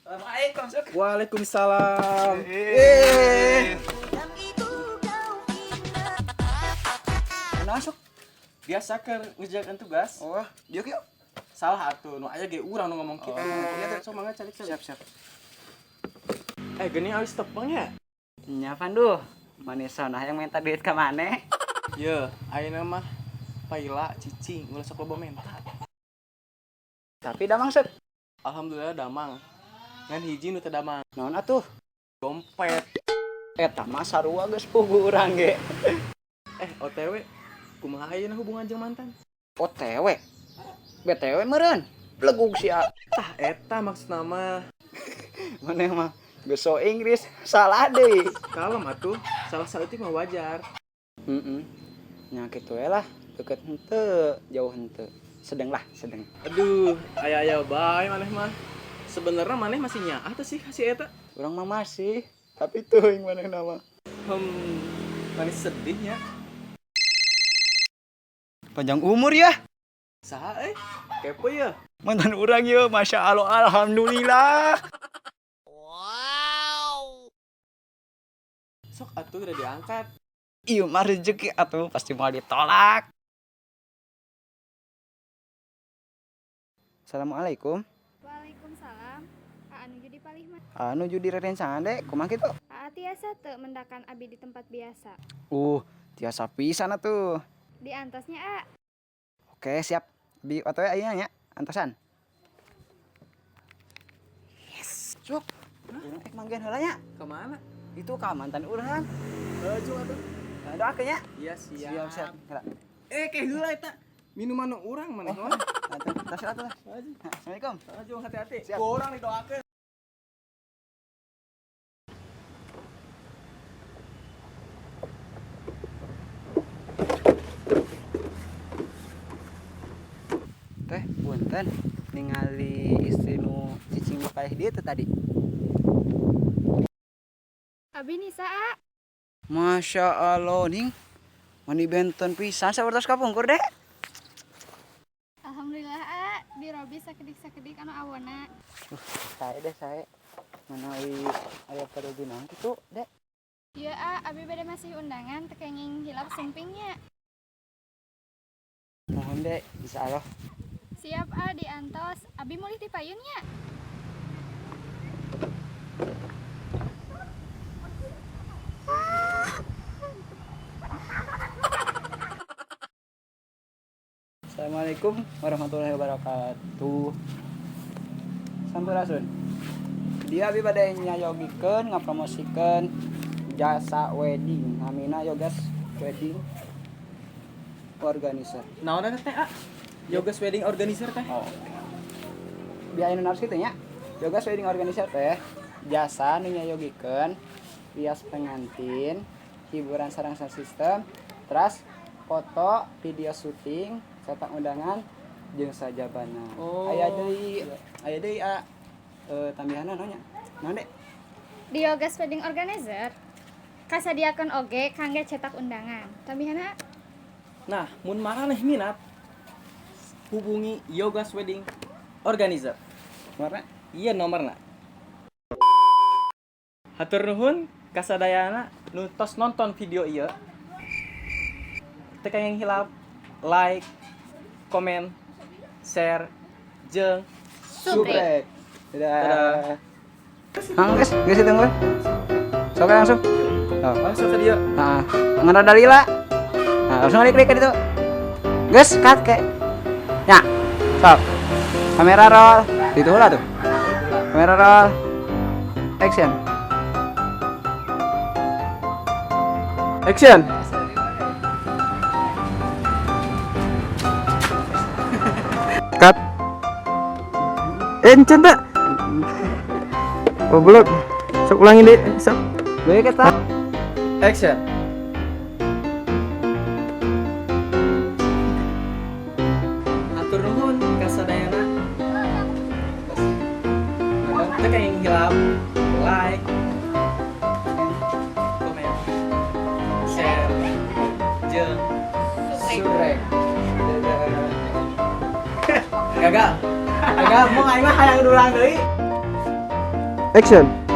Assalamualaikum. Waalaikumsalam. Masuk. Biasa ke ngerjakan tugas. Oh, yuk. Salah atuh, nu aya ge urang nu ngomong kitu. Iya teh, sok mangga calik. Siap. Geuning awis tepeng ya? Nya Pandu, manisana yang minta duit ke maneh. Ye, ayeuna mah paila cicing ulah sok loba menta. Tapi da mangsud. Alhamdulillah damang. Ngan hiji nu teu damang, Naon atuh? dompet. Eta mah sarua geus pugu urang ge. OTW kumaha ayeuna hubungan jeung mantan? OTW. BTW meureun. Blegug sia. Tah eta maksudna mah. Maneh mah geus so Inggris salah deui. Kalem atuh, salah saeutik mah wajar. Nya kitu we lah, deket henteu, jauh henteu. Sedeng. Aduh, aya bae maneh mah. Sebenarnya maneh masih nyaah teh sih kasih eta. Urang mah masih, tapi teuing manehna mah. Manis sedihnya. Panjang umur ya. Saha kepo ya. Mantan urang ye, Masya Allah, alhamdulillah. Sok atuh udah diangkat. Ieu mah rezeki atuh pasti mau ditolak. Assalamualaikum. Waalaikumsalam. Anu judi palih mah. Anu judi rerencangan dek, kumaha kitu? Tiasa teu mendakan abi di tempat biasa. Tiasa pisan atuh. Di antosnya Oke, siap. Bi OTW ayeuna nya, antosan. Yes, cuk. Urang manggihan heula nya. Kemana? Itu ka mantan urang. Cuk atuh. Doakeun nya. Iya siap. Siap. Heula. Kayak heula eta. Minuman nu urang maneh mah. Tas lah. Assalamualaikum. Aduh hati-hati. Siap. Ku urang didoakeun. Teh, punten ningali istri nu cicing paeh dieu teh tadi. abi Nisa Masya Allah ning. Mani benten pisan saurtos kapungkur deh. Alhamdulillah di Robi sakedik anu awona. Saya menawi aya perlu naon kitu dek. Ieu abi bade masih undangan teu kenging hilap sumpingnya. Mohon dek, insyaallah. Siap di antos. Abi mulih dipayunnya. Assalamualaikum warahmatullahi wabarakatuh. Sampurasun. Dia abi bade nyayogikeun ngapromosikeun jasa wedding. Namina Yogas Wedding Organizer. Naon eta teh? Yogas Wedding Organizer teh. Oh. Biaya naos kitu nya. Yogas Wedding Organizer teh jasa nu nyayogikeun rias pengantin, hiburan sareng sound system, terus foto, video syuting, cetak undangan jeung sajabana. Oh. Aya deui tambahanna naon nya? Naon dek? Di Yogas Wedding Organizer kasadiakeun oge kangge cetak undangan. Tambahanna Nah, mun maraneh minat hubungi Yogas Wedding Organizer. Warna? Iya nomorna. Hatur nuhun kasadayana nu tos nonton video ieu. Teu yang hilap like, komen, share, jeung Subrek. Dadah. Geus ditunggu. Sok langsung. Langsung ke dia. Nah, ngarana dalila. Nah, langsung klik ke ditu. Geus cut ke. Ya. Stop. Kamera roll. Ditu heula tuh. Kamera roll. Action. Action. Cut. Encen tak? Oh belum. Sok ulangin deh. Sok. Gue kata. Action. Atur nuhun kasadayana. Teu yang hilap like, komen, share, jeung Subrek. gagal mau aing mah hayang dulang deui. Action.